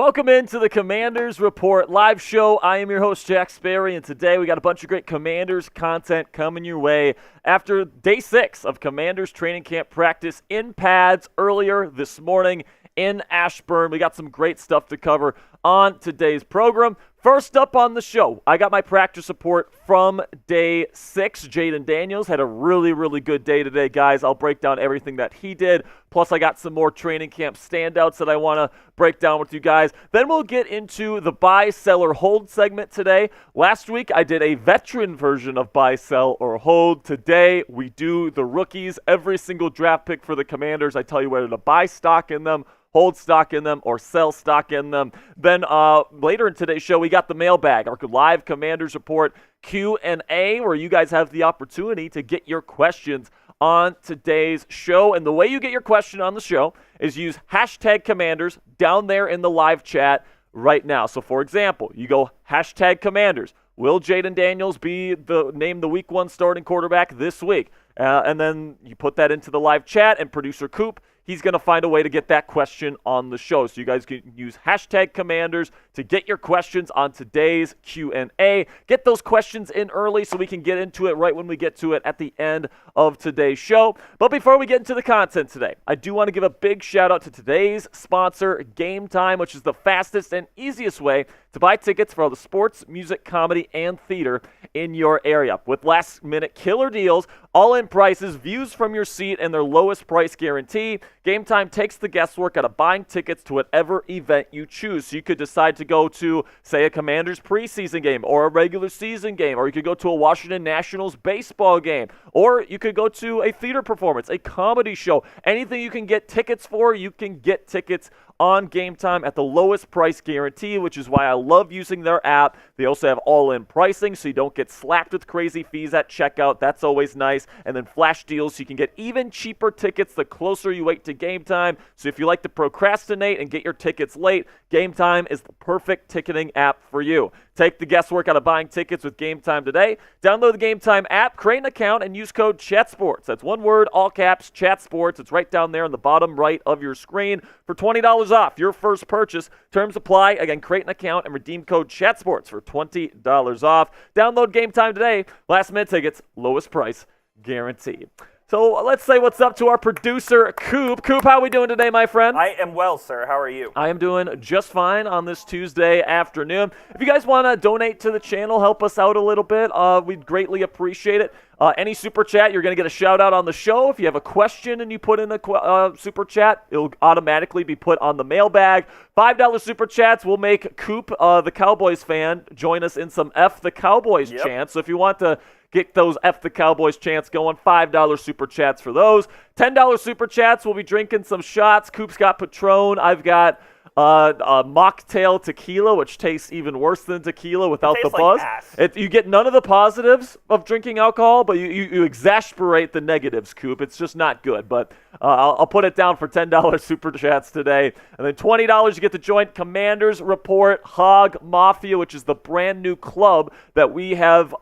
Welcome into the Commanders Report live show. I am your host, Jack Sperry, and today we got a bunch of great Commanders content coming your way after day 6 of Commanders training camp practice in pads earlier this morning in Ashburn. We got some great stuff to cover on today's program. First up on the show, I got my practice report from day 6. Jayden Daniels had a really good day today, guys. I'll break down everything that he did. Plus, I got some more training camp standouts that I want to break down with you guys. Then we'll get into the buy, sell, or hold segment today. Last week, I did a veteran version of buy, sell, or hold. Today, we do the rookies. Every single draft pick for the Commanders, I tell you whether to buy stock in them, hold stock in them, or sell stock in them. Then later in today's show, we got the mailbag, our live Commanders Report Q&A, where you guys have the opportunity to get your questions on today's show. And the way you get your question on the show is use hashtag Commanders down there in the live chat right now. So, for example, you go hashtag Commanders. Will Jayden Daniels be named the Week 1 starting quarterback this week? And then you put that into the live chat, and producer Coop, he's going to find a way to get that question on the show. So you guys can use hashtag Commanders to get your questions on today's Q&A. Get those questions in early so we can get into it right when we get to it at the end of today's show. But before we get into the content today, I do want to give a big shout out to today's sponsor, Game Time, which is the fastest and easiest way to buy tickets for all the sports, music, comedy, and theater in your area. With last-minute killer deals, all-in prices, views from your seat, and their lowest price guarantee, Game Time takes the guesswork out of buying tickets to whatever event you choose. So you could decide to go to, say, a Commanders preseason game or a regular season game, or you could go to a Washington Nationals baseball game, or you could go to a theater performance, a comedy show. Anything you can get tickets for, you can get tickets on Game Time at the lowest price guarantee, which is why I love using their app. They also have all-in pricing, so you don't get slapped with crazy fees at checkout. That's always nice. And then flash deals, so you can get even cheaper tickets the closer you wait to Game Time. So if you like to procrastinate and get your tickets late, Game Time is the perfect ticketing app for you. Take the guesswork out of buying tickets with Game Time today. Download the Game Time app, create an account, and use code CHATSPORTS. That's one word, all caps, CHATSPORTS. It's right down there on the bottom right of your screen for $20 off your first purchase. Terms apply. Again, create an account and redeem code CHATSPORTS for $20 off. Download Game Time today. Last minute tickets, lowest price guaranteed. So let's say what's up to our producer, Coop. Coop, how are we doing today, my friend? I am well, sir. How are you? I am doing just fine on this Tuesday afternoon. If you guys want to donate to the channel, help us out a little bit, we'd greatly appreciate it. Any super chat, you're going to get a shout out on the show. If you have a question and you put in a super chat, it'll automatically be put on the mailbag. $5 super chats will make Coop, the Cowboys fan, join us in some F the Cowboys chants. So if you want to get those F the Cowboys chants going, $5 super chats for those. $10 super chats, we'll be drinking some shots. Coop's got Patron. I've got mocktail tequila, which tastes even worse than tequila without the buzz. Like you get none of the positives of drinking alcohol, but you exasperate the negatives, Coop. It's just not good. But I'll put it down for $10 super chats today. And then $20, you get to join Commanders Report Hog Mafia, which is the brand new club that we have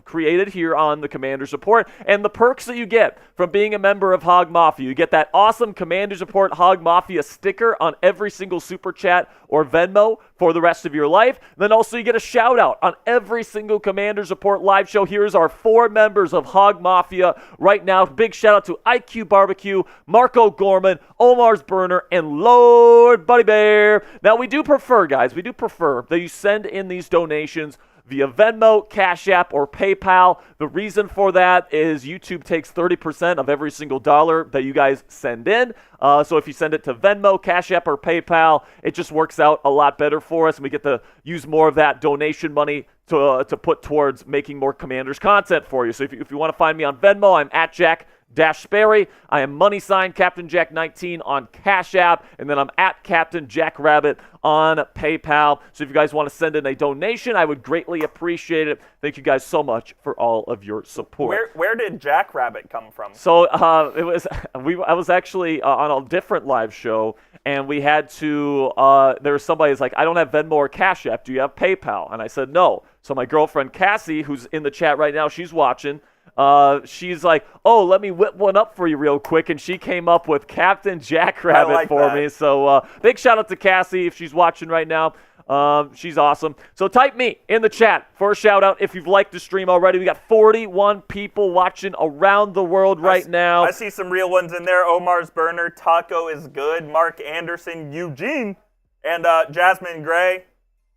created here on the Commanders Report. And the perks that you get from being a member of Hog Mafia, you get that awesome Commanders Report Hog Mafia sticker on every single super chat or Venmo for the rest of your life. Then also you get a shout out on every single Commanders Report live show. Here's our 4 members of Hog Mafia right now. Big shout out to IQ Barbecue, Marco Gorman, Omar's Burner, and Lord Buddy Bear. Now we do prefer, guys, that you send in these donations via Venmo, Cashapp, or PayPal. The reason for that is YouTube takes 30% of every single dollar that you guys send in. So if you send it to Venmo, Cashapp, or PayPal, it just works out a lot better for us, and we get to use more of that donation money to put towards making more Commanders content for you. So if you want to find me on Venmo, I'm at Jack Sperry. I am money sign Captain Jack 19 on Cash App, and then I'm at Captain Jack Rabbit on PayPal. So if you guys want to send in a donation, I would greatly appreciate it. Thank you guys so much for all of your support. Where did Jack Rabbit come from? So I was actually on a different live show, and we had to. There was somebody who's like, I don't have Venmo or Cash App. Do you have PayPal? And I said no. So my girlfriend Cassie, who's in the chat right now, she's watching. she's like, oh, let me whip one up for you real quick, and she came up with Captain Jackrabbit for me. So big shout out to Cassie if she's watching right now. She's awesome. So type me in the chat for a shout out if you've liked the stream already. We got 41 people watching around the world right now. I see some real ones in there. Omar's Burner, Taco is Good, Mark Anderson, Eugene, and Jasmine Gray,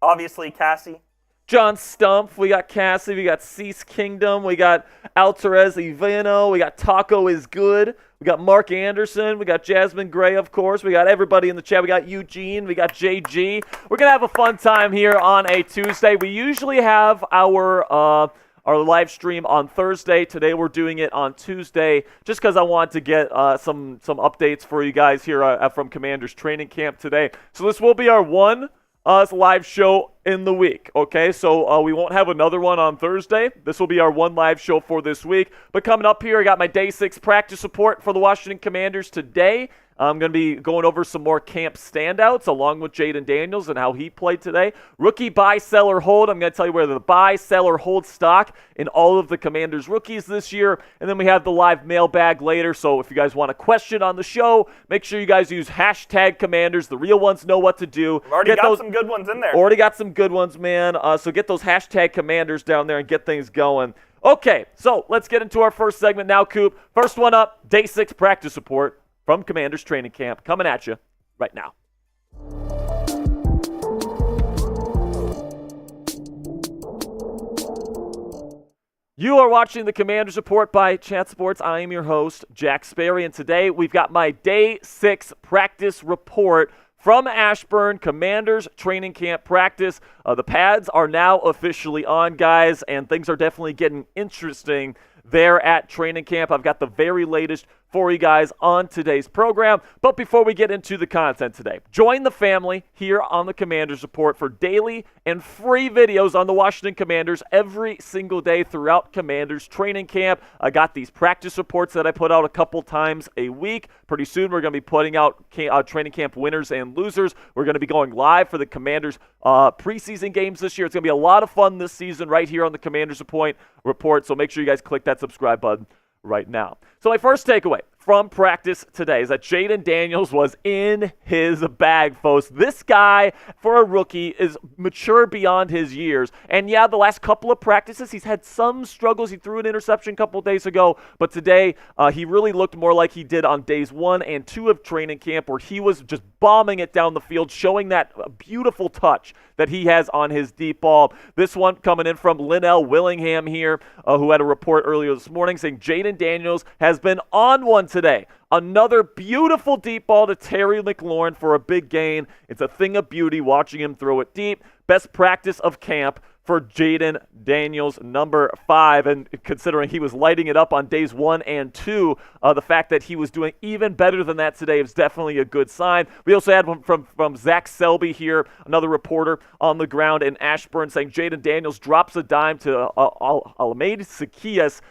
obviously Cassie. John Stumpf, we got Cassie, we got Cease Kingdom, we got Alterez Ivano, we got Taco is Good, we got Mark Anderson, we got Jasmine Gray, of course, we got everybody in the chat, we got Eugene, we got JG. We're going to have a fun time here on a Tuesday. We usually have our live stream on Thursday. Today we're doing it on Tuesday just because I want to get some updates for you guys here from Commanders training camp today. So this will be our one live show in the week, okay? So we won't have another one on Thursday. This will be our one live show for this week. But coming up here, I got my Day 6 practice report for the Washington Commanders today. I'm going to be going over some more camp standouts along with Jayden Daniels and how he played today. Rookie buy, sell, or hold. I'm going to tell you where the buy, sell, or hold stock in all of the Commanders rookies this year. And then we have the live mailbag later. So if you guys want a question on the show, make sure you guys use hashtag Commanders. The real ones know what to do. We've already got some good ones in there. Already got some good ones, man. So get those hashtag Commanders down there and get things going. Okay, so let's get into our first segment now, Coop. First one up, Day 6 practice report from Commanders training camp, coming at you right now. You are watching the Commanders Report by Chant Sports. I am your host, Jack Sperry, and today we've got my Day 6 practice report from Ashburn, Commanders training camp practice. The pads are now officially on, guys, and things are definitely getting interesting there at training camp. I've got the very latest for you guys on today's program. But before we get into the content today, join the family here on the Commanders Report for daily and free videos on the Washington Commanders every single day throughout Commanders training camp. I got these practice reports that I put out a couple times a week. Pretty soon we're going to be putting out training camp winners and losers. We're going to be going live for the Commanders preseason games this year. It's going to be a lot of fun this season right here on the Commanders Report. So make sure you guys click that subscribe button right now. So my first takeaway from practice today is that Jayden Daniels was in his bag, folks. This guy, for a rookie, is mature beyond his years. And yeah, the last couple of practices, he's had some struggles. He threw an interception a couple of days ago, but today he really looked more like he did on days 1 and 2 of training camp, where he was just bombing it down the field, showing that beautiful touch that he has on his deep ball. This one coming in from Linnell Willingham here, who had a report earlier this morning saying Jayden Daniels has been on one today. Another beautiful deep ball to Terry McLaurin for a big gain. It's a thing of beauty watching him throw it deep. Best practice of camp for Jayden Daniels, number 5. And considering he was lighting it up on days 1 and 2, the fact that he was doing even better than that today is definitely a good sign. We also had one from Zach Selby here, another reporter on the ground in Ashburn, saying Jayden Daniels drops a dime to Olamide Zaccheaus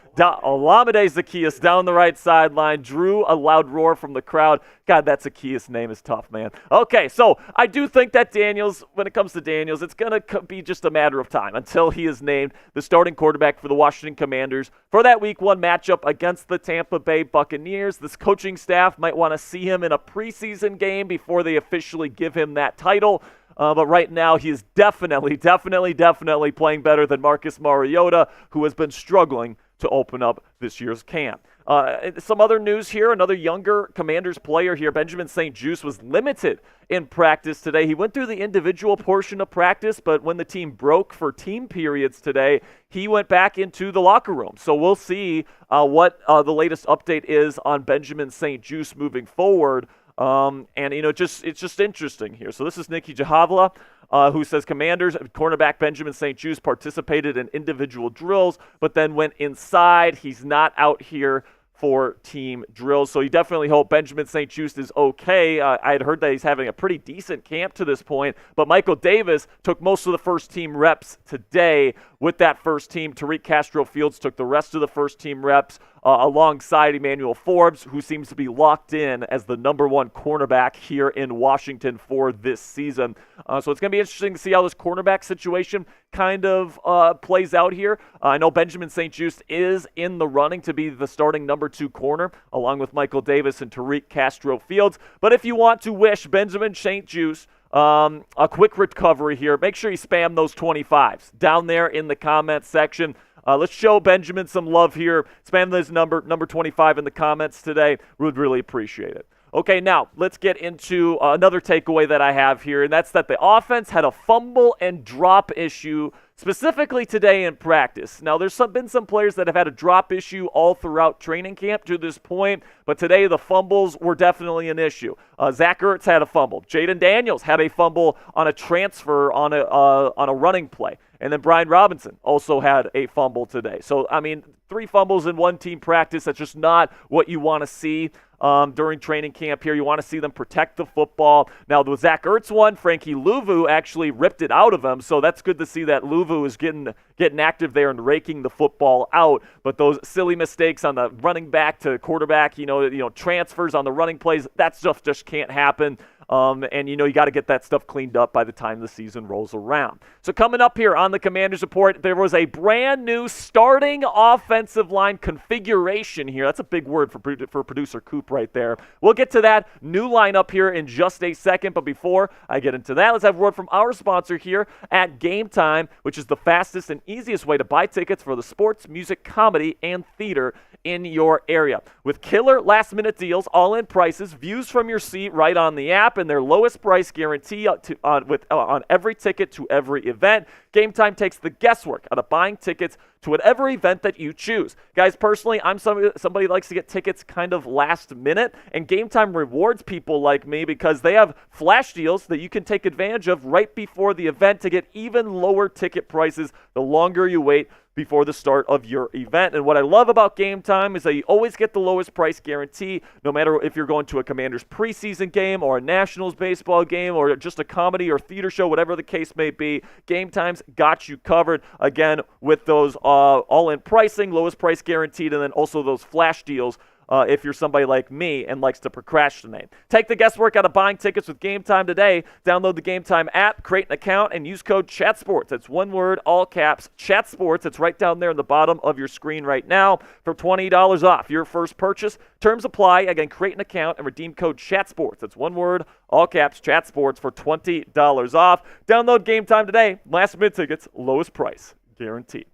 down the right sideline, drew a loud roar from the crowd. God, that Zaccheaus name is tough, man. Okay, so I do think that Daniels, when it comes to Daniels, it's going to be just a matter of time until he is named the starting quarterback for the Washington Commanders for that Week 1 matchup against the Tampa Bay Buccaneers. This coaching staff might want to see him in a preseason game before they officially give him that title. But right now, he is definitely playing better than Marcus Mariota, who has been struggling to open up this year's camp. Some other news here, another younger Commanders player here, Benjamin St-Juste, was limited in practice today. He went through the individual portion of practice, but when the team broke for team periods today, he went back into the locker room. So we'll see what the latest update is on Benjamin St-Juste moving forward. And it's just interesting here. So this is Nikki Jahavla, who says Commanders cornerback Benjamin St-Juste participated in individual drills, but then went inside. He's not out here for team drills. So you definitely hope Benjamin St-Juste is okay. I had heard that he's having a pretty decent camp to this point, but Michael Davis took most of the first team reps today with that first team. Tariq Castro-Fields took the rest of the first team reps. alongside Emmanuel Forbes, who seems to be locked in as the number one cornerback here in Washington for this season. So it's going to be interesting to see how this cornerback situation kind of plays out here. I know Benjamin St-Juste is in the running to be the starting number 2 corner, along with Michael Davis and Tariq Castro-Fields. But if you want to wish Benjamin St-Juste a quick recovery here, make sure you spam those 25s down there in the comments section. Let's show Benjamin some love here. Spam this number 25 in the comments today. We would really appreciate it. Okay, now let's get into another takeaway that I have here, and that's that the offense had a fumble and drop issue specifically today in practice. Now, there's been some players that have had a drop issue all throughout training camp to this point, but today the fumbles were definitely an issue. Zach Ertz had a fumble. Jayden Daniels had a fumble on a transfer on a running play. And then Brian Robinson also had a fumble today. So, I mean, 3 fumbles in one team practice, that's just not what you want to see during training camp here. You want to see them protect the football. Now, the Zach Ertz one, Frankie Louvu actually ripped it out of him, so that's good to see that Louvu is getting active there and raking the football out. But those silly mistakes on the running back to quarterback, transfers on the running plays, that stuff just can't happen. And you got to get that stuff cleaned up by the time the season rolls around. So coming up here on the Commanders Report, there was a brand new starting offensive line configuration here. That's a big word for producer Coop right there. We'll get to that new lineup here in just a second, but before I get into that, let's have a word from our sponsor here at Game Time, which is the fastest and easiest way to buy tickets for the sports, music, comedy, and theater in your area. With killer last-minute deals, all-in prices, views from your seat right on the app, and their lowest price guarantee on every ticket to every event, Game Time takes the guesswork out of buying tickets to whatever event that you choose. Guys, personally, I'm somebody who likes to get tickets kind of last minute, and Game Time rewards people like me because they have flash deals that you can take advantage of right before the event to get even lower ticket prices the longer you wait before the start of your event. And what I love about Game Time is that you always get the lowest price guarantee, no matter if you're going to a Commanders preseason game or a Nationals baseball game or just a comedy or theater show, whatever the case may be. Game Time's got you covered, again, with those all-in pricing, lowest price guaranteed, and then also those flash deals if you're somebody like me and likes to procrastinate. Take the guesswork out of buying tickets with Game Time today. Download the Game Time app, create an account, and use code CHATSPORTS. That's one word, all caps, CHATSPORTS. It's right down there in the bottom of your screen right now for $20 off your first purchase. Terms apply. Again, create an account and redeem code CHATSPORTS. That's one word, all caps, CHATSPORTS for $20 off. Download Game Time today. Last minute tickets, lowest price, guaranteed.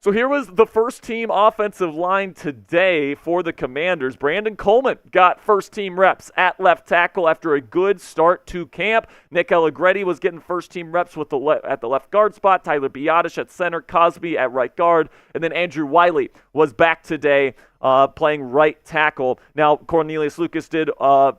So here was the first team offensive line today for the Commanders. Brandon Coleman got first team reps at left tackle after a good start to camp. Nick Allegretti was getting first team reps at the left guard spot. Tyler Biadasz at center, Cosby at right guard, and then Andrew Wiley was back today playing right tackle. Now, Cornelius Lucas did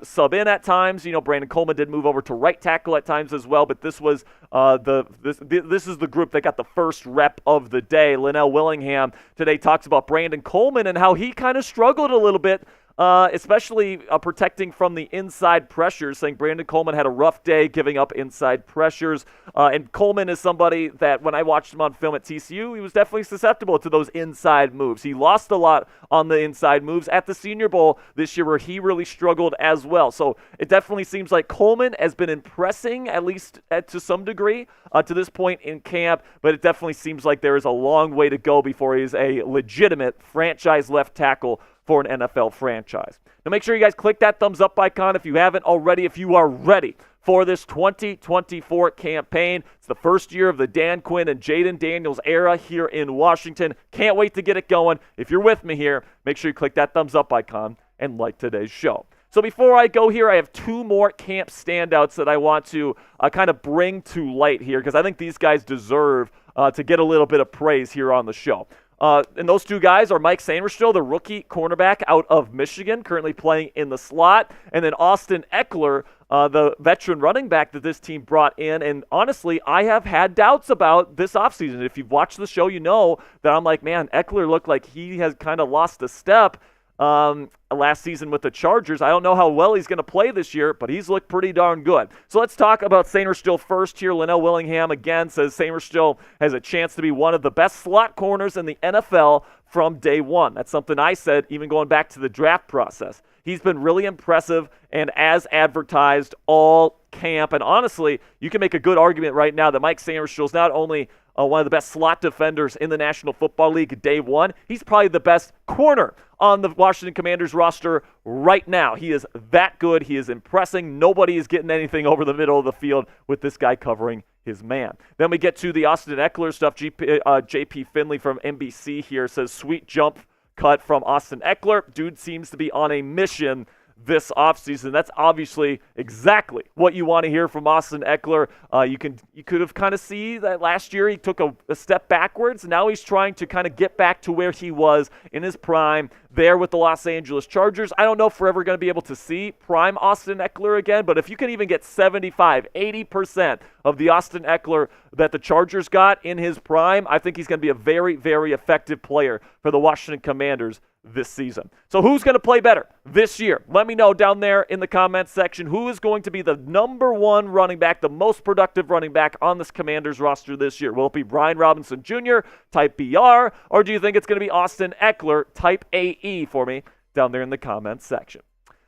sub in at times. Brandon Coleman did move over to right tackle at times as well, but this was this is the group that got the first rep of the day. Linnell Willingham today talks about Brandon Coleman and how he kind of struggled a little bit, especially protecting from the inside pressures, saying Brandon Coleman had a rough day giving up inside pressures. And Coleman is somebody that when I watched him on film at TCU, he was definitely susceptible to those inside moves. He lost a lot on the inside moves at the Senior Bowl this year where he really struggled as well. So it definitely seems like Coleman has been impressing, at least to some degree, to this point in camp, but it definitely seems like there is a long way to go before he's a legitimate franchise left tackle for an NFL franchise. Now make sure you guys click that thumbs up icon if you haven't already, if you are ready for this 2024 campaign. It's the first year of the Dan Quinn and Jayden Daniels era here in Washington. Can't wait to get it going. If you're with me here, make sure you click that thumbs up icon and like today's show. So before I go here, I have 2 more camp standouts that I want to kind of bring to light here because I think these guys deserve to get a little bit of praise here on the show. And those 2 guys are Mike Sainristil, the rookie cornerback out of Michigan, currently playing in the slot, and then Austin Ekeler, the veteran running back that this team brought in. And honestly, I have had doubts about this offseason. If you've watched the show, you know that I'm like, man, Ekeler looked like he has kind of lost a step last season with the Chargers. I don't know how well he's going to play this year, but he's looked pretty darn good. So let's talk about Sainristil first here. Linnell Willingham again says Sainristil has a chance to be one of the best slot corners in the NFL from day one. That's something I said even going back to the draft process. He's been really impressive and as advertised all camp. And honestly, you can make a good argument right now that Mike Sainristil is not only one of the best slot defenders in the National Football League day one, he's probably the best corner on the Washington Commanders roster right now. He is that good. He is impressing. Nobody is getting anything over the middle of the field with this guy covering his man. Then we get to the Austin Ekeler stuff. JP Finley from NBC here says, sweet jump cut from Austin Ekeler. Dude seems to be on a mission this offseason. That's obviously exactly what you want to hear from Austin Ekeler. You could have kind of see that last year he took a step backwards. Now he's trying to kind of get back to where he was in his prime there with the Los Angeles Chargers. I don't know if we're ever going to be able to see prime Austin Ekeler again, but if you can even get 75, 80% of the Austin Ekeler that the Chargers got in his prime, I think he's going to be a very, very effective player for the Washington Commanders this season. So who's going to play better this year? Let me know down there in the comments section who is going to be the number one running back, the most productive running back on this Commanders roster this year. Will it be Brian Robinson Jr., type BR, or do you think it's going to be Austin Ekeler, type AE for me down there in the comments section?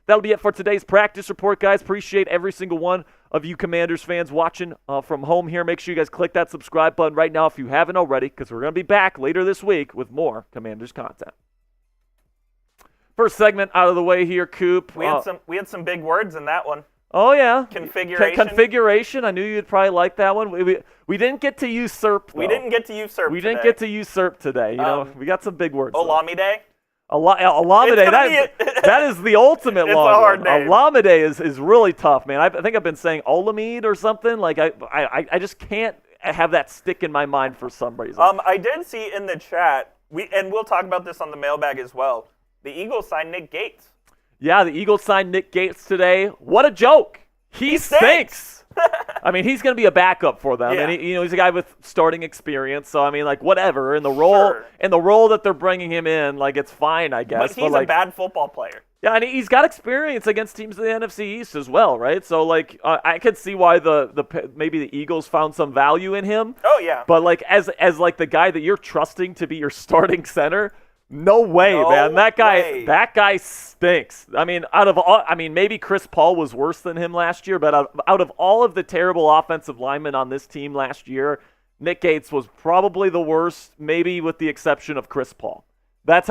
That'll be it for today's practice report, guys. Appreciate every single one of you Commanders fans watching from home here. Make sure you guys click that subscribe button right now if you haven't already, because we're going to be back later this week with more Commanders content. First segment out of the way here, Coop. We had some big words in that one. Oh, yeah. Configuration. Configuration. I knew you'd probably like that one. We didn't get to usurp, though. We didn't get to usurp We didn't get to usurp today. You know, we got some big words. Olamide. Olamide. That is the ultimate It's long a hard one. name. Olamide is really tough, man. I think I've been saying Olamide or something. Like, I just can't have that stick in my mind for some reason. I did see in the chat, and we'll talk about this on the mailbag as well, the Eagles signed Nick Gates. Yeah, the Eagles signed Nick Gates today. What a joke. He stinks. I mean, he's going to be a backup for them. Yeah. And he's a guy with starting experience. So, I mean, like, whatever. In the role that they're bringing him in, like, it's fine, I guess. But he's a bad football player. Yeah, and he's got experience against teams in the NFC East as well, right? So, like, I could see why maybe the Eagles found some value in him. Oh, yeah. But, like, as like the guy that you're trusting to be your starting center, no way, man. That guy stinks. I mean, maybe Chris Paul was worse than him last year, but out of all of the terrible offensive linemen on this team last year, Nick Gates was probably the worst, maybe with the exception of Chris Paul. That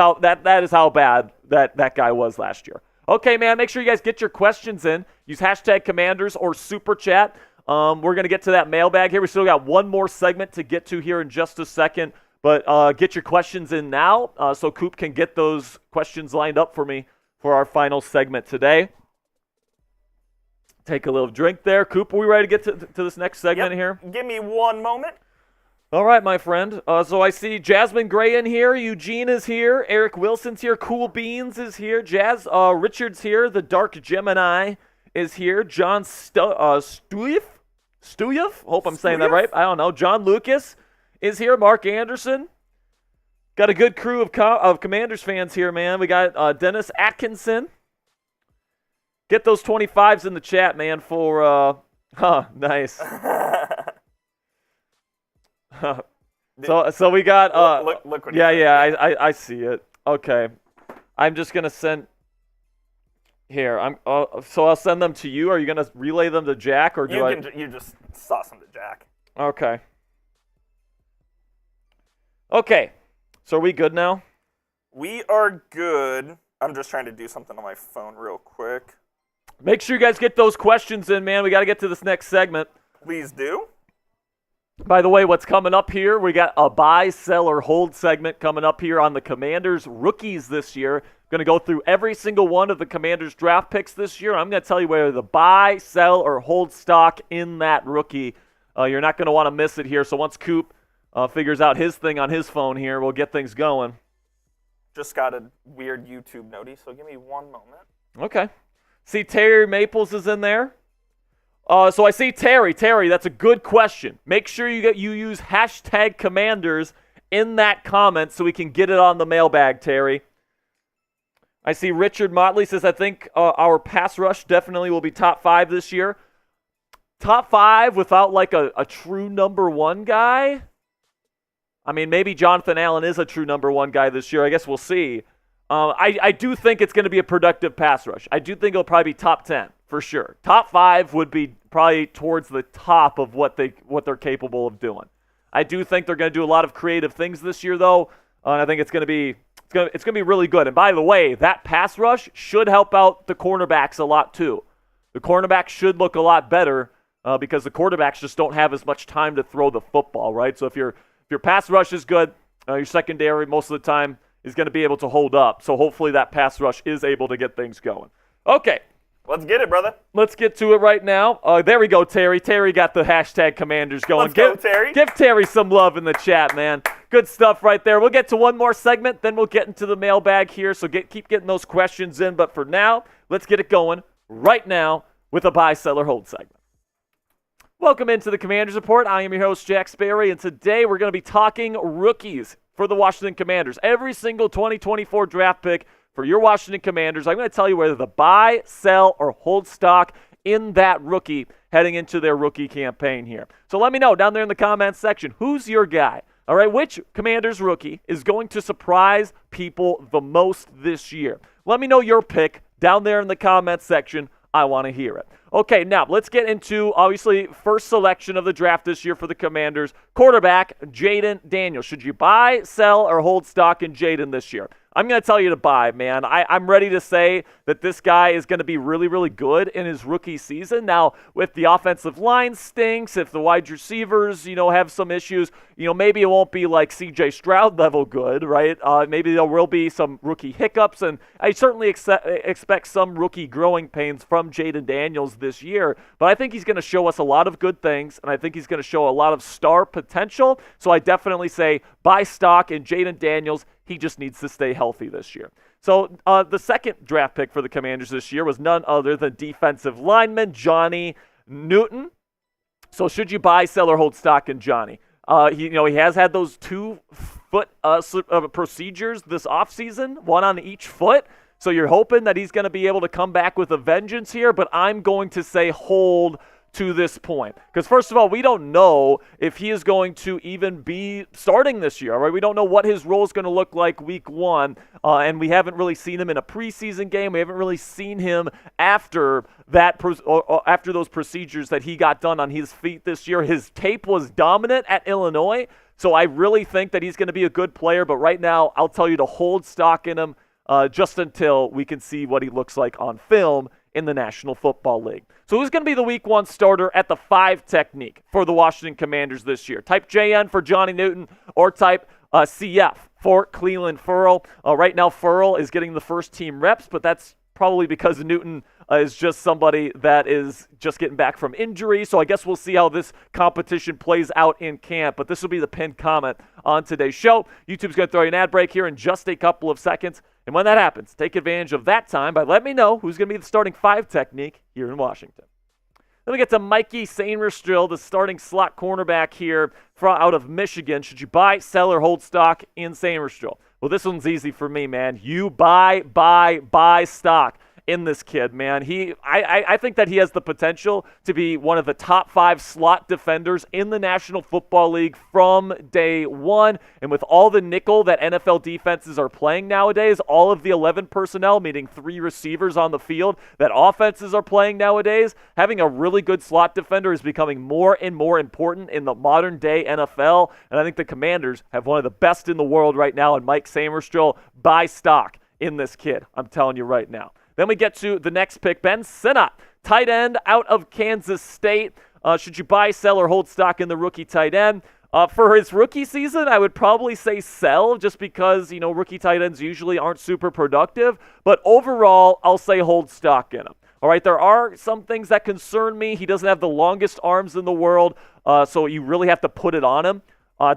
is how bad that guy was last year. Okay, man, make sure you guys get your questions in. Use hashtag Commanders or Super Chat. We're going to get to that mailbag here. We still got one more segment to get to here in just a second. But get your questions in now so Coop can get those questions lined up for me for our final segment today. Take a little drink there. Coop, are we ready to get to this next segment here? Give me one moment. All right, my friend. So I see Jasmine Gray in here. Eugene is here. Eric Wilson's here. Cool Beans is here. Richard's here. The Dark Gemini is here. John Stuyev? Hope I'm saying that right. I don't know. John Lucas is here. Mark Anderson. Got a good crew of Commanders fans here, man. We got Dennis Atkinson. Get those 25s in the chat, man, for nice. So we got look what I see it. Okay. I'm just going to send here. So I'll send them to you. Are you going to relay them to Jack or you just sauce them to Jack. Okay. Okay, so are we good now? We are good. I'm just trying to do something on my phone real quick. Make sure you guys get those questions in, man. We got to get to this next segment. Please do. By the way, what's coming up here, we got a buy, sell, or hold segment coming up here on the Commanders rookies this year. Going to go through every single one of the Commanders draft picks this year. I'm going to tell you whether the buy, sell, or hold stock in that rookie. You're not going to want to miss it here. So once Coop figures out his thing on his phone here, we'll get things going. Just got a weird YouTube notice, so give me one moment. Okay. See, Terry Maples is in there. So I see Terry. Terry, that's a good question. Make sure you use hashtag Commanders in that comment so we can get it on the mailbag, Terry. I see Richard Motley says, I think our pass rush definitely will be top 5 this year. Top 5 without like a true number 1 guy? I mean, maybe Jonathan Allen is a true number one guy this year. I guess we'll see. I do think it's going to be a productive pass rush. I do think it'll probably be top 10 for sure. Top 5 would be probably towards the top of what they're capable of doing. I do think they're going to do a lot of creative things this year, though, and I think it's going to be really good. And by the way, that pass rush should help out the cornerbacks a lot too. The cornerbacks should look a lot better because the quarterbacks just don't have as much time to throw the football, right? So if your pass rush is good, your secondary most of the time is going to be able to hold up. So hopefully that pass rush is able to get things going. Okay. Let's get it, brother. Let's get to it right now. There we go, Terry. Terry got the hashtag Commanders going. Let's go, Terry. Give Terry some love in the chat, man. Good stuff right there. We'll get to one more segment, then we'll get into the mailbag here. So keep getting those questions in. But for now, let's get it going right now with a buy, sell, or hold segment. Welcome into the Commanders Report. I am your host, Jack Sperry, and today we're going to be talking rookies for the Washington Commanders. Every single 2024 draft pick for your Washington Commanders, I'm going to tell you whether to buy, sell, or hold stock in that rookie heading into their rookie campaign here. So let me know down there in the comments section, who's your guy? All right, which Commanders rookie is going to surprise people the most this year? Let me know your pick down there in the comments section. I want to hear it. Okay, now let's get into, obviously, first selection of the draft this year for the Commanders. Quarterback, Jayden Daniels. Should you buy, sell, or hold stock in Jayden this year? I'm going to tell you to buy, man. I'm ready to say that this guy is going to be really, really good in his rookie season. Now, with the offensive line stinks, if the wide receivers, have some issues, maybe it won't be like C.J. Stroud level good, right? Maybe there will be some rookie hiccups, and I certainly expect some rookie growing pains from Jayden Daniels this year. But I think he's going to show us a lot of good things, and I think he's going to show a lot of star potential. So I definitely say buy stock in Jayden Daniels. He just needs to stay healthy this year. So the second draft pick for the Commanders this year was none other than defensive lineman Johnny Newton. So should you buy, sell, or hold stock in Johnny? He has had those 2-foot procedures this offseason, one on each foot. So you're hoping that he's going to be able to come back with a vengeance here, but I'm going to say hold to this point. Because first of all, we don't know if he is going to even be starting this year, right? We don't know what his role is going to look like week 1, and we haven't really seen him in a preseason game. We haven't really seen him after that, after those procedures that he got done on his feet this year. His tape was dominant at Illinois, so I really think that he's going to be a good player, but right now, I'll tell you to hold stock in him just until we can see what he looks like on film in the National Football League. So who's going to be the week 1 starter at the 5 technique for the Washington Commanders this year? Type JN for Johnny Newton or type CF for Clelin Ferrell. Right now, Ferrell is getting the first team reps, but that's probably because Newton is just somebody that is just getting back from injury. So I guess we'll see how this competition plays out in camp. But this will be the pinned comment on today's show. YouTube's going to throw you an ad break here in just a couple of seconds. And when that happens, take advantage of that time by letting me know who's going to be the starting 5 technique here in Washington. Then we get to Mikey Sainristil, the starting slot cornerback here out of Michigan. Should you buy, sell, or hold stock in Sainristil? Well, this one's easy for me, man. You buy stock in this kid, man. I think that he has the potential to be one of the top 5 slot defenders in the National Football League from day one. And with all the nickel that NFL defenses are playing nowadays, all of the 11 personnel, meaning 3 receivers on the field, that offenses are playing nowadays, having a really good slot defender is becoming more and more important in the modern day NFL. And I think the Commanders have one of the best in the world right now, and Mike Sainristil, buy stock in this kid. I'm telling you right now. Then we get to the next pick, Ben Sinnott, tight end out of Kansas State. Should you buy, sell, or hold stock in the rookie tight end? For his rookie season, I would probably say sell just because, rookie tight ends usually aren't super productive. But overall, I'll say hold stock in him. All right, there are some things that concern me. He doesn't have the longest arms in the world, so you really have to put it on him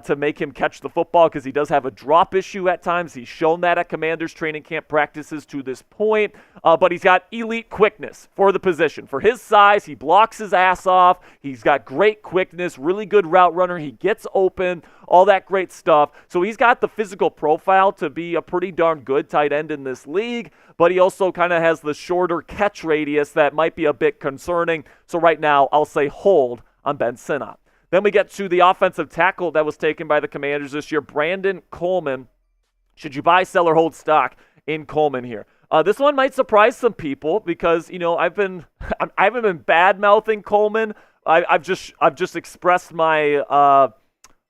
to make him catch the football because he does have a drop issue at times. He's shown that at Commanders training camp practices to this point, but he's got elite quickness for the position. For his size, he blocks his ass off. He's got great quickness, really good route runner. He gets open, all that great stuff. So he's got the physical profile to be a pretty darn good tight end in this league, but he also kind of has the shorter catch radius that might be a bit concerning. So right now, I'll say hold on Ben Sinnott. Then we get to the offensive tackle that was taken by the Commanders this year, Brandon Coleman. Should you buy, sell, or hold stock in Coleman here? This one might surprise some people because, I haven't been bad-mouthing Coleman. I've just expressed my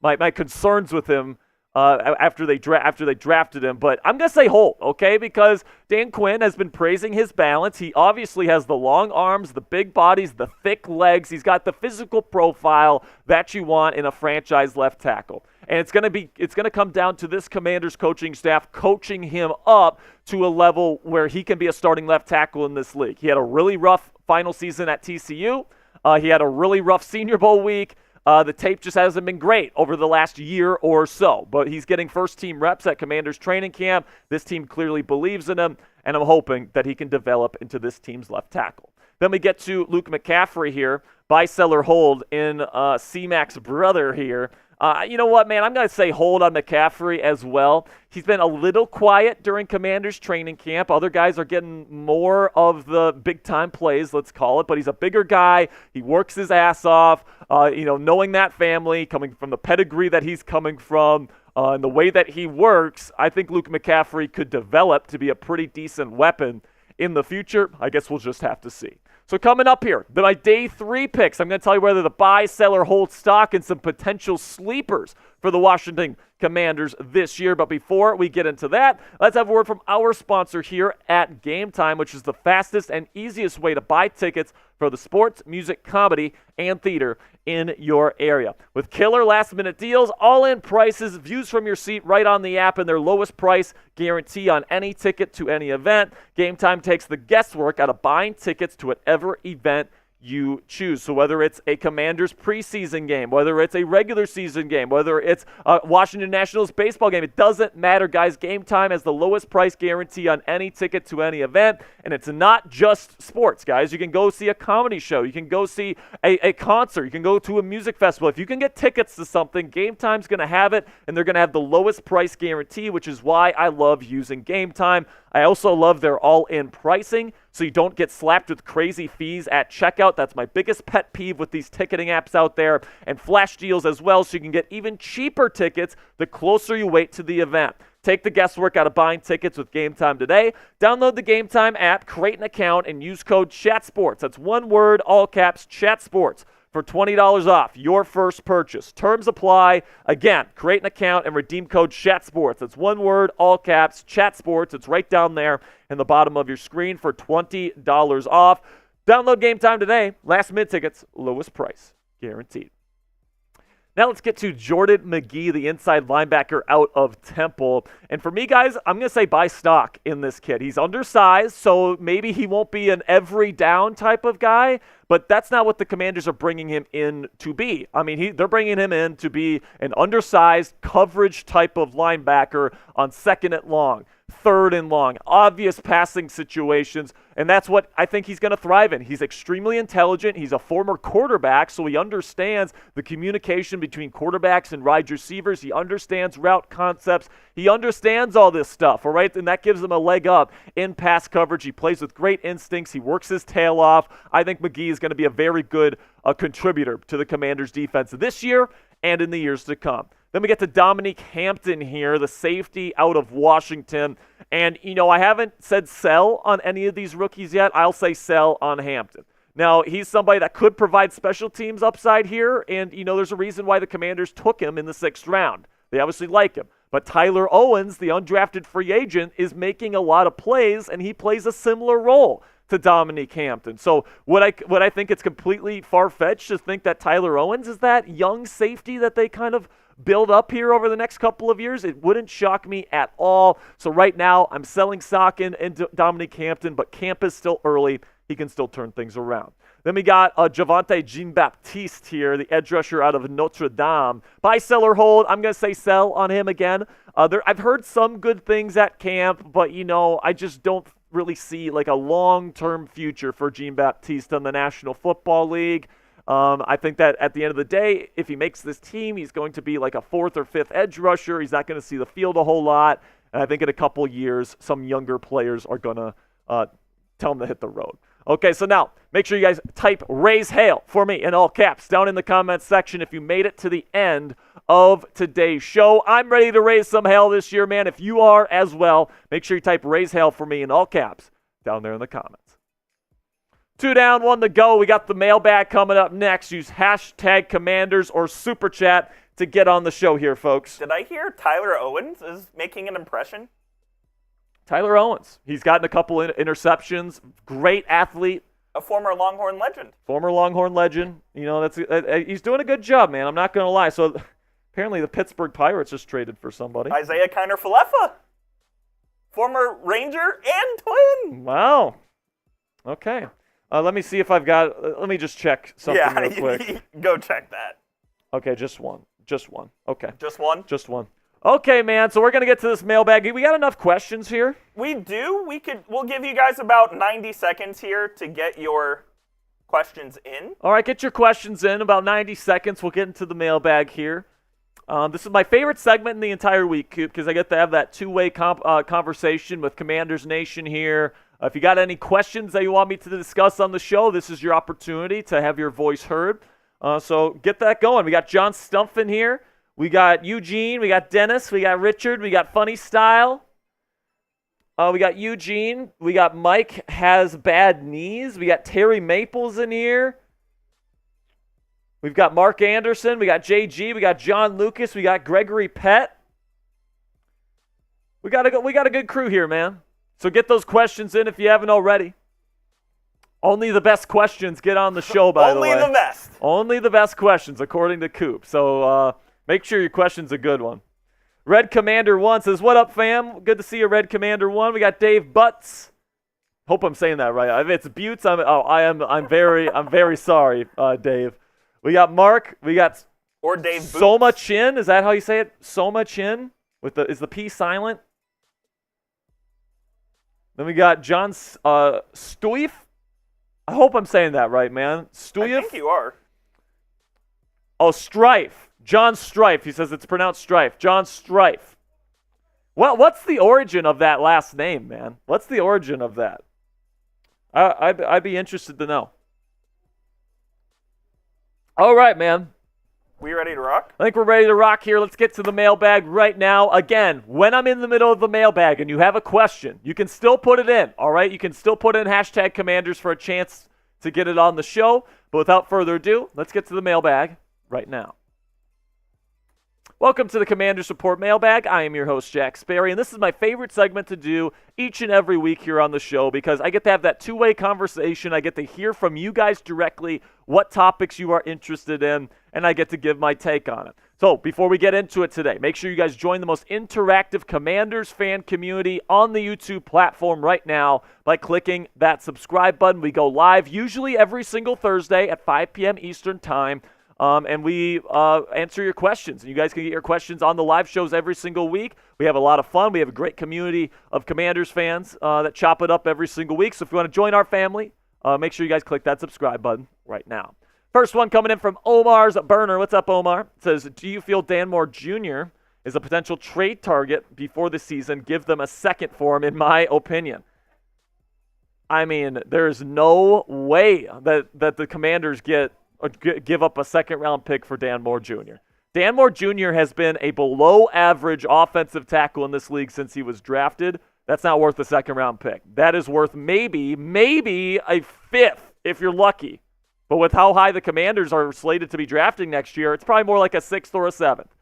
my concerns with him after they drafted him. But I'm going to say hold, okay? Because Dan Quinn has been praising his balance. He obviously has the long arms, the big bodies, the thick legs. He's got the physical profile that you want in a franchise left tackle. And it's going to come down to this Commanders coaching staff coaching him up to a level where he can be a starting left tackle in this league. He had a really rough final season at TCU. He had a really rough Senior Bowl week. The tape just hasn't been great over the last year or so, but he's getting first-team reps at Commanders training camp. This team clearly believes in him, and I'm hoping that he can develop into this team's left tackle. Then we get to Luke McCaffrey here, buy, sell, or hold in C-Mac's brother here. You know what, man? I'm going to say hold on McCaffrey as well. He's been a little quiet during Commanders training camp. Other guys are getting more of the big-time plays, let's call it, but he's a bigger guy. He works his ass off. Knowing that family, coming from the pedigree that he's coming from, and the way that he works, I think Luke McCaffrey could develop to be a pretty decent weapon in the future. I guess we'll just have to see. So coming up here, my day 3 picks, I'm going to tell you whether to buy, sell, or hold stock and some potential sleepers for the Washington Commanders this year. But before we get into that, let's have a word from our sponsor here at Game Time, which is the fastest and easiest way to buy tickets for the sports, music, comedy, and theater in your area. With killer last-minute deals, all-in prices, views from your seat right on the app, and their lowest price guarantee on any ticket to any event, Game Time takes the guesswork out of buying tickets to whatever event you choose. So whether it's a Commanders preseason game, whether it's a regular season game, whether it's a Washington Nationals baseball game, it doesn't matter, guys. Game Time has the lowest price guarantee on any ticket to any event, and it's not just sports, guys. You can go see a comedy show. You can go see a concert. You can go to a music festival. If you can get tickets to something, Game Time's going to have it, and they're going to have the lowest price guarantee, which is why I love using Game Time. I also love their all-in pricing, so you don't get slapped with crazy fees at checkout. That's my biggest pet peeve with these ticketing apps out there, and flash deals as well, so you can get even cheaper tickets the closer you wait to the event. Take the guesswork out of buying tickets with Game Time today. Download the Game Time app, create an account, and use code CHATSPORTS. That's one word, all caps, CHATSPORTS. For $20 off your first purchase. Terms apply. Again, create an account and redeem code CHATSPORTS. That's one word, all caps, CHATSPORTS. It's right down there in the bottom of your screen for $20 off. Download Game Time today. Last minute tickets, lowest price, guaranteed. Now let's get to Jordan McGee, the inside linebacker out of Temple. And for me, guys, I'm going to say buy stock in this kid. He's undersized, so maybe he won't be an every down type of guy, but that's not what the Commanders are bringing him in to be. I mean, they're bringing him in to be an undersized coverage type of linebacker on second and long, third and long, obvious passing situations, and that's what I think he's going to thrive in. He's extremely intelligent. He's a former quarterback, so he understands the communication between quarterbacks and wide receivers. He understands route concepts. He understands all this stuff, all right? And that gives him a leg up in pass coverage. He plays with great instincts. He works his tail off. I think McGee is going to be a very good contributor to the Commanders' defense this year and in the years to come. Then we get to Dominique Hampton here, the safety out of Washington. And, I haven't said sell on any of these rookies yet. I'll say sell on Hampton. Now, he's somebody that could provide special teams upside here. And, there's a reason why the Commanders took him in the 6th round. They obviously like him. But Tyler Owens, the undrafted free agent, is making a lot of plays, and he plays a similar role to Dominique Hampton. So would I think it's completely far-fetched to think that Tyler Owens is that young safety that they kind of build up here over the next couple of years? It wouldn't shock me at all. So right now, I'm selling stock in Dominique Hampton, but camp is still early. He can still turn things around. Then we got Javonte Jean-Baptiste here, the edge rusher out of Notre Dame. Buy, sell, or hold. I'm going to say sell on him again. I've heard some good things at camp, but, I just don't really see like a long-term future for Jean-Baptiste in the National Football League. I think that at the end of the day, if he makes this team, he's going to be like a 4th or 5th edge rusher. He's not going to see the field a whole lot. And I think in a couple years, some younger players are going to tell him to hit the road. Okay, so now make sure you guys type raise hail for me in all caps down in the comments section if you made it to the end of today's show. I'm ready to raise some hail this year, man. If you are as well, make sure you type raise hail for me in all caps down there in the comments. 2 down, 1 to go. We got the mailbag coming up next. Use hashtag Commanders or Super Chat to get on the show here, folks. Did I hear Tyler Owens is making an impression? Tyler Owens. He's gotten a couple interceptions. Great athlete. A former Longhorn legend. Former Longhorn legend. You know, he's doing a good job, man. I'm not going to lie. So apparently the Pittsburgh Pirates just traded for somebody. Isaiah Kiner-Falefa. Former Ranger and Twin. Wow. Okay. Let me see if I've got. Let me just check something real quick. Go check that. Okay, just one. Just one. Okay. Just one? Just one. Okay, man. So we're gonna get to this mailbag. We got enough questions here. We do. We'll give you guys about 90 seconds here to get your questions in. All right, get your questions in. About 90 seconds. We'll get into the mailbag here. This is my favorite segment in the entire week, Coop, because I get to have that two-way conversation with Commanders Nation here. If you got any questions that you want me to discuss on the show, this is your opportunity to have your voice heard. So get that going. We got John Stumpfin here. We got Eugene. We got Dennis. We got Richard. We got Funny Style. We got Eugene. We got Mike has bad knees. We got Terry Maples in here. We've got Mark Anderson. We got JG. We got John Lucas. We got Gregory Pett. We got a good crew here, man. So get those questions in if you haven't already. Only the best questions get on the show, by the way. Only the best. Only the best questions, according to Coop. So make sure your question's a good one. Red Commander 1 says, what up, fam? Good to see you, Red Commander 1. We got Dave Butts. Hope I'm saying that right. If it's Buttes, I'm very sorry, Dave. We got Mark. We got or Dave Boots. Soma Chin. Is that how you say it? Soma Chin? Is the P silent? Then we got John Stuif. I hope I'm saying that right, man. Stuif? I think you are. Oh, Strife. John Strife. He says it's pronounced Strife. John Strife. Well, what's the origin of that last name, man? What's the origin of that? I'd be interested to know. All right, man. We ready to rock? I think we're ready to rock here. Let's get to the mailbag right now. Again, when I'm in the middle of the mailbag and you have a question, you can still put it in, all right? You can still put in hashtag Commanders for a chance to get it on the show. But without further ado, let's get to the mailbag right now. Welcome to the Commanders Report Mailbag. I am your host, Jack Sperry, and this is my favorite segment to do each and every week here on the show because I get to have that two-way conversation. I get to hear from you guys directly what topics you are interested in, and I get to give my take on it. So before we get into it today, make sure you guys join the most interactive Commanders fan community on the YouTube platform right now by clicking that subscribe button. We go live usually every single Thursday at 5 p.m. Eastern Time. And we answer your questions. You guys can get your questions on the live shows every single week. We have a lot of fun. We have a great community of Commanders fans that chop it up every single week. So if you want to join our family, make sure you guys click that subscribe button right now. First one coming in from Omar's Burner. What's up, Omar? It says, do you feel Dan Moore Jr. is a potential trade target before the season? Give them a second for him, in my opinion. I mean, there's no way that the Commanders give up a second-round pick for Dan Moore Jr. Dan Moore Jr. has been a below-average offensive tackle in this league since he was drafted. That's not worth a second-round pick. That is worth maybe a fifth if you're lucky. But with how high the Commanders are slated to be drafting next year, it's probably more like a sixth or a seventh.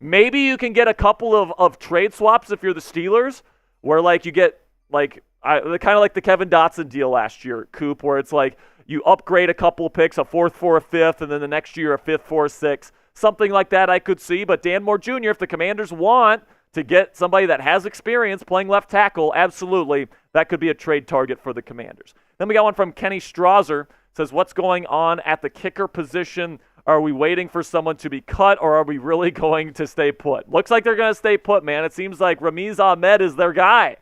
Maybe you can get a couple of trade swaps if you're the Steelers, where you get kind of like the Kevin Dotson deal last year, Coop, where it's like you upgrade a couple picks, a fourth for a fifth, and then the next year a fifth for a sixth. Something like that I could see. But Dan Moore Jr., if the Commanders want to get somebody that has experience playing left tackle, absolutely, that could be a trade target for the Commanders. Then we got one from Kenny Strauser. Says, what's going on at the kicker position? Are we waiting for someone to be cut, or are we really going to stay put? Looks like they're going to stay put, man. It seems like Ramiz Ahmed is their guy.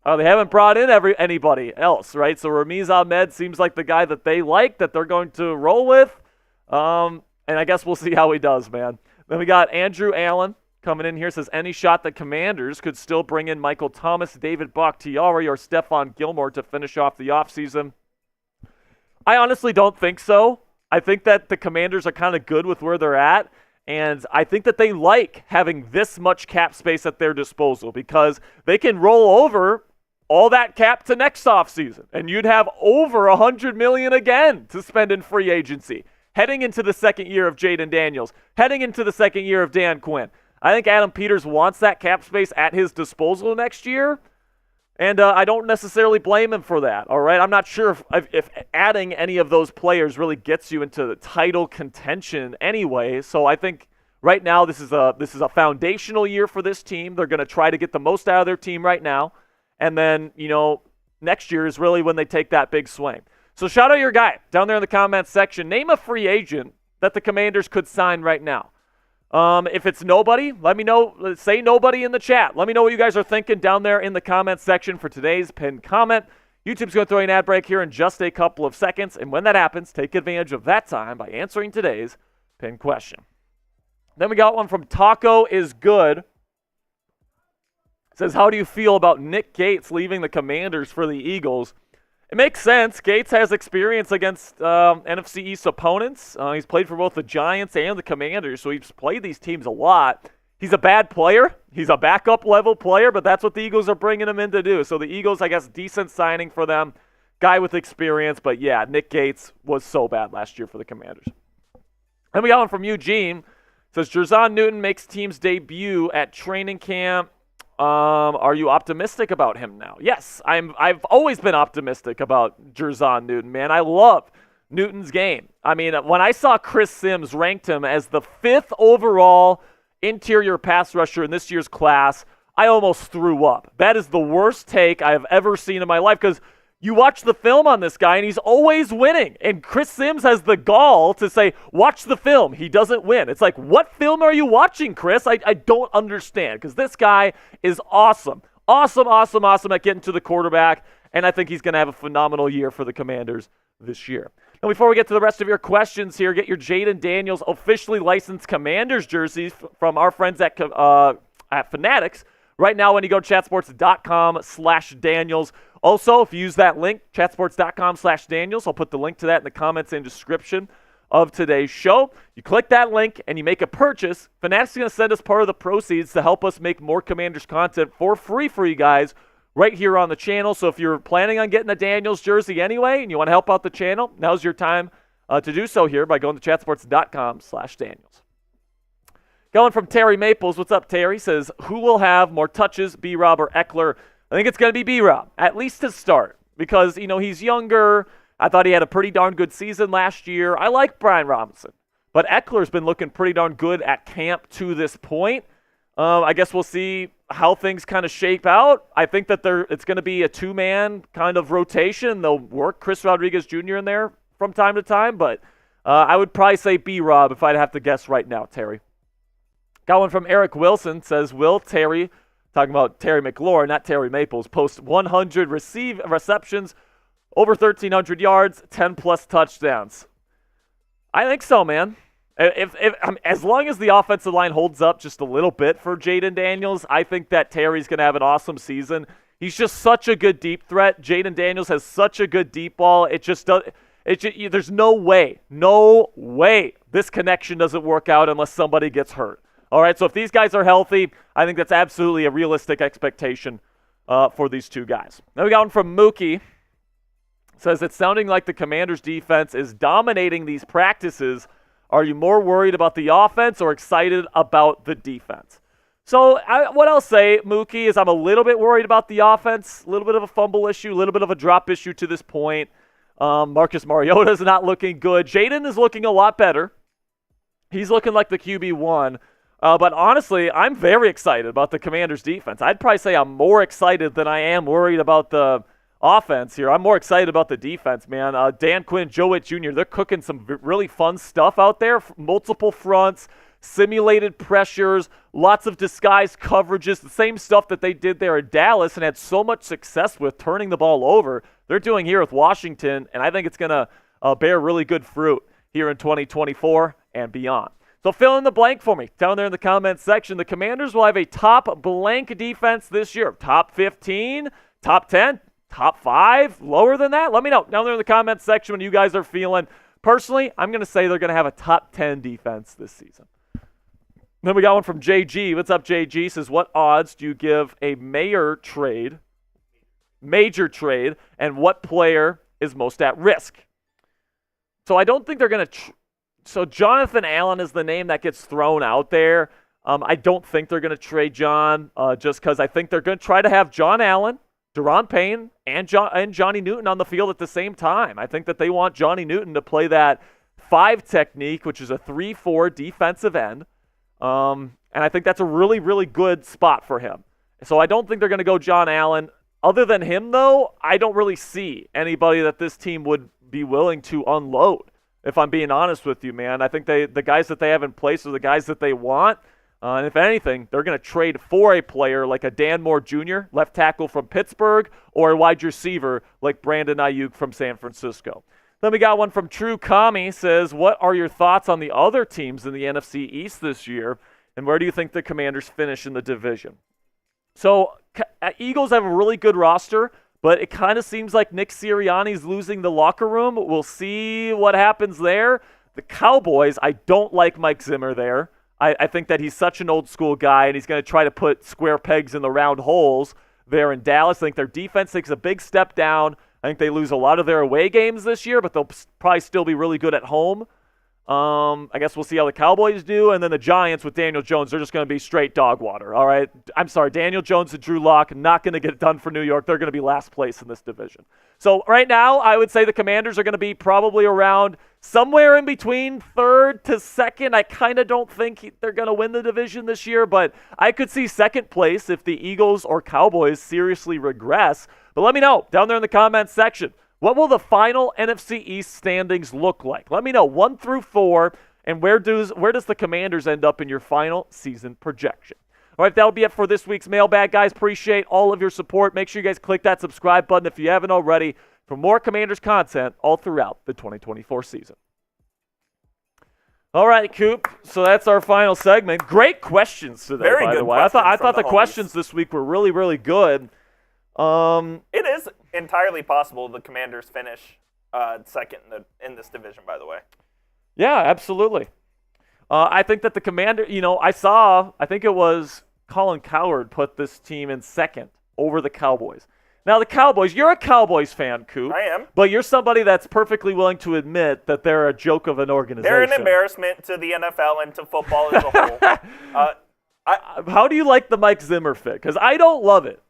They haven't brought in anybody else, right? So Ramiz Ahmed seems like the guy that they like, that they're going to roll with. And I guess we'll see how he does, man. Then we got Andrew Allen coming in here. Says, any shot that Commanders could still bring in Michael Thomas, David Bakhtiari, or Stephon Gilmore to finish off the offseason? I honestly don't think so. I think that the Commanders are kind of good with where they're at, and I think that they like having this much cap space at their disposal because they can roll over all that cap to next offseason, and you'd have over $100 million again to spend in free agency, heading into the second year of Jayden Daniels, heading into the second year of Dan Quinn. I think Adam Peters wants that cap space at his disposal next year, and I don't necessarily blame him for that, all right? I'm not sure if adding any of those players really gets you into the title contention anyway, so I think right now this is a foundational year for this team. They're going to try to get the most out of their team right now, and then, next year is really when they take that big swing. So shout out your guy down there in the comments section. Name a free agent that the Commanders could sign right now. If it's nobody, let me know. Say nobody in the chat. Let me know what you guys are thinking down there in the comments section for today's pinned comment. YouTube's going to throw you an ad break here in just a couple of seconds. And when that happens, take advantage of that time by answering today's pinned question. Then we got one from Taco is Good. It says, how do you feel about Nick Gates leaving the Commanders for the Eagles? It makes sense. Gates has experience against NFC East opponents. He's played for both the Giants and the Commanders, so he's played these teams a lot. He's a bad player. He's a backup level player, but that's what the Eagles are bringing him in to do. So the Eagles, I guess, decent signing for them. Guy with experience, but yeah, Nick Gates was so bad last year for the Commanders. Then we got one from Eugene. It says, Jerzon Newton makes team's debut at training camp. Are you optimistic about him now? Yes, I've always been optimistic about Jerzon Newton, man. I love Newton's game. I mean, when I saw Chris Sims ranked him as the 5th overall interior pass rusher in this year's class, I almost threw up. That is the worst take I have ever seen in my life because you watch the film on this guy, and he's always winning. And Chris Sims has the gall to say, watch the film. He doesn't win. It's like, what film are you watching, Chris? I don't understand because this guy is awesome. Awesome at getting to the quarterback, and I think he's going to have a phenomenal year for the Commanders this year. Now, before we get to the rest of your questions here, get your Jayden Daniels officially licensed Commanders jerseys from our friends at Fanatics. Right now, when you go to chatsports.com/Daniels. Also, if you use that link, chatsports.com/Daniels, I'll put the link to that in the comments and description of today's show. You click that link and you make a purchase. Fanatics is going to send us part of the proceeds to help us make more Commanders content for free for you guys right here on the channel. So if you're planning on getting a Daniels jersey anyway and you want to help out the channel, now's your time to do so here by going to chatsports.com/Daniels. Going from Terry Maples. What's up, Terry? Says, who will have more touches, B-Rob or Ekeler? I think it's going to be B-Rob, at least to start, because, he's younger. I thought he had a pretty darn good season last year. I like Brian Robinson, but Eckler's been looking pretty darn good at camp to this point. I guess we'll see how things kind of shape out. I think that it's going to be a two-man kind of rotation. They'll work Chris Rodriguez Jr. in there from time to time, but I would probably say B-Rob if I'd have to guess right now, Terry. Got one from Eric Wilson. Says, will Terry, talking about Terry McLaurin, not Terry Maples, post 100 receptions, over 1,300 yards, 10-plus touchdowns? I think so, man. As long as the offensive line holds up just a little bit for Jayden Daniels, I think that Terry's going to have an awesome season. He's just such a good deep threat. Jayden Daniels has such a good deep ball. There's no way this connection doesn't work out unless somebody gets hurt. All right, so if these guys are healthy, I think that's absolutely a realistic expectation for these two guys. Now we got one from Mookie. Says, it's sounding like the Commanders' defense is dominating these practices. Are you more worried about the offense or excited about the defense? So what I'll say, Mookie, is I'm a little bit worried about the offense, a little bit of a fumble issue, a little bit of a drop issue to this point. Marcus Mariota's not looking good. Jayden is looking a lot better. He's looking like the QB1. But honestly, I'm very excited about the Commanders' defense. I'd probably say I'm more excited than I am worried about the offense here. I'm more excited about the defense, man. Dan Quinn, Joe Witt Jr., they're cooking some really fun stuff out there. Multiple fronts, simulated pressures, lots of disguised coverages, the same stuff that they did there at Dallas and had so much success with turning the ball over. They're doing here with Washington, and I think it's going to bear really good fruit here in 2024 and beyond. So fill in the blank for me down there in the comments section. The Commanders will have a top blank defense this year. Top 15, top 10, top 5, lower than that? Let me know down there in the comments section when you guys are feeling. Personally, I'm going to say they're going to have a top 10 defense this season. Then we got one from JG. What's up, JG? Says, what odds do you give a major trade, and what player is most at risk? So I don't think they're going to so Jonathan Allen is the name that gets thrown out there. I don't think they're going to trade John just because I think they're going to try to have John Allen, Deron Payne, and Johnny Newton on the field at the same time. I think that they want Johnny Newton to play that 5 technique, which is a 3-4 defensive end. And I think that's a really, really good spot for him. So I don't think they're going to go John Allen. Other than him, though, I don't really see anybody that this team would be willing to unload, if I'm being honest with you, man. I think the guys that they have in place are the guys that they want. And if anything, they're going to trade for a player like a Dan Moore Jr., left tackle from Pittsburgh, or a wide receiver like Brandon Ayuk from San Francisco. Then we got one from True Kami. Says, what are your thoughts on the other teams in the NFC East this year, and where do you think the Commanders finish in the division? So Eagles have a really good roster, but it kind of seems like Nick Sirianni's losing the locker room. We'll see what happens there. The Cowboys, I don't like Mike Zimmer there. I think that he's such an old school guy, and he's going to try to put square pegs in the round holes there in Dallas. I think their defense takes a big step down. I think they lose a lot of their away games this year, but they'll probably still be really good at home. I guess we'll see how the Cowboys do. And then the Giants with Daniel Jones, they're just going to be straight dog water, all right? I'm sorry, Daniel Jones and Drew Lock, not going to get it done for New York. They're going to be last place in this division. So right now, I would say the Commanders are going to be probably around somewhere in between 3rd to 2nd. I kind of don't think they're going to win the division this year, but I could see 2nd place if the Eagles or Cowboys seriously regress. But let me know down there in the comments section. What will the final NFC East standings look like? Let me know 1 through 4, and where does the Commanders end up in your final season projection? All right, that'll be it for this week's mailbag, guys. Appreciate all of your support. Make sure you guys click that subscribe button if you haven't already for more Commanders content all throughout the 2024 season. All right, Coop. So that's our final segment. Great questions today, Very by good the way. I thought the homies. questions this week were really, really good. It is entirely possible the Commanders finish 2nd in this division, by the way. Yeah, absolutely. I think that the Commander, I think it was Colin Cowherd put this team in 2nd over the Cowboys. Now, the Cowboys, you're a Cowboys fan, Coop. I am. But you're somebody that's perfectly willing to admit that they're a joke of an organization. They're an embarrassment to the NFL and to football as a whole. How do you like the Mike Zimmer fit? Because I don't love it.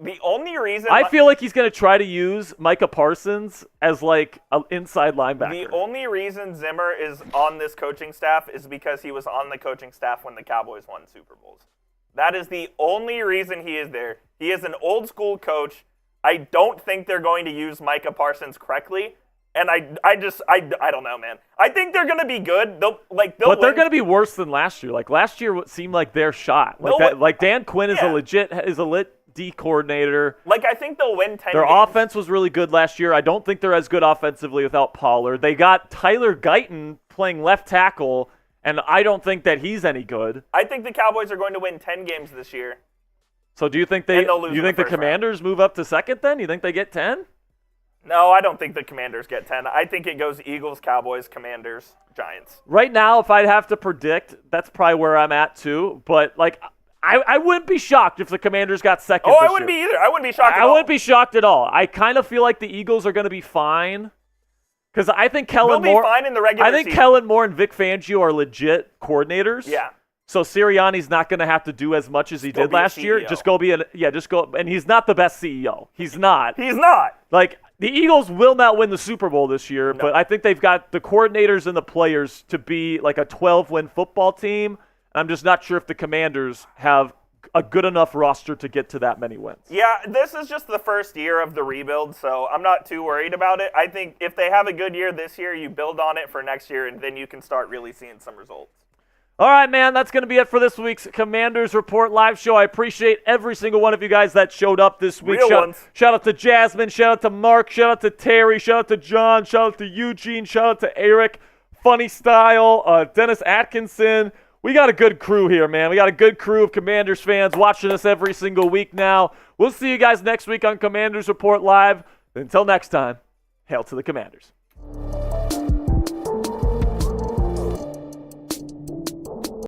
The only reason I feel like he's going to try to use Micah Parsons as like an inside linebacker. The only reason Zimmer is on this coaching staff is because he was on the coaching staff when the Cowboys won Super Bowls. That is the only reason he is there. He is an old school coach. I don't think they're going to use Micah Parsons correctly. And I don't know, man. I think they're going to be good. They're going to be worse than last year. Like last year seemed like their shot. Like Dan Quinn is a legit D coordinator. Like, I think they'll win 10 Their games. offense was really good last year. I don't think they're as good offensively without Pollard. They got Tyler Guyton playing left tackle, and I don't think that he's any good. I think the Cowboys are going to win 10 games this year. So do you think the Commanders move up to 2nd then? You think they get 10? No, I don't think the Commanders get 10. I think it goes Eagles, Cowboys, Commanders, Giants. Right now, if I'd have to predict, that's probably where I'm at too. But, like, I wouldn't be shocked if the Commanders got 2nd Oh, I wouldn't be either. I wouldn't be shocked at all. I wouldn't be shocked at all. I kind of feel like the Eagles are going to be fine. Because I think Kellen Moore. Fine in the regular season. Kellen Moore and Vic Fangio are legit coordinators. Yeah. So Sirianni's not going to have to do as much as he did last year. Just go, and he's not the best CEO. He's not. He's not. Like, the Eagles will not win the Super Bowl this year, but I think they've got the coordinators and the players to be like a 12-win football team. I'm just not sure if the Commanders have a good enough roster to get to that many wins. Yeah, this is just the first year of the rebuild, so I'm not too worried about it. I think if they have a good year this year, you build on it for next year, and then you can start really seeing some results. All right, man, that's going to be it for this week's Commanders Report live show. I appreciate every single one of you guys that showed up this week. Shout out to Jasmine, shout out to Mark, shout out to Terry, shout out to John, shout out to Eugene, shout out to Eric, Funny Style, Dennis Atkinson, we got a good crew here, man. We got a good crew of Commanders fans watching us every single week now. We'll see you guys next week on Commanders Report Live. Until next time, hail to the Commanders.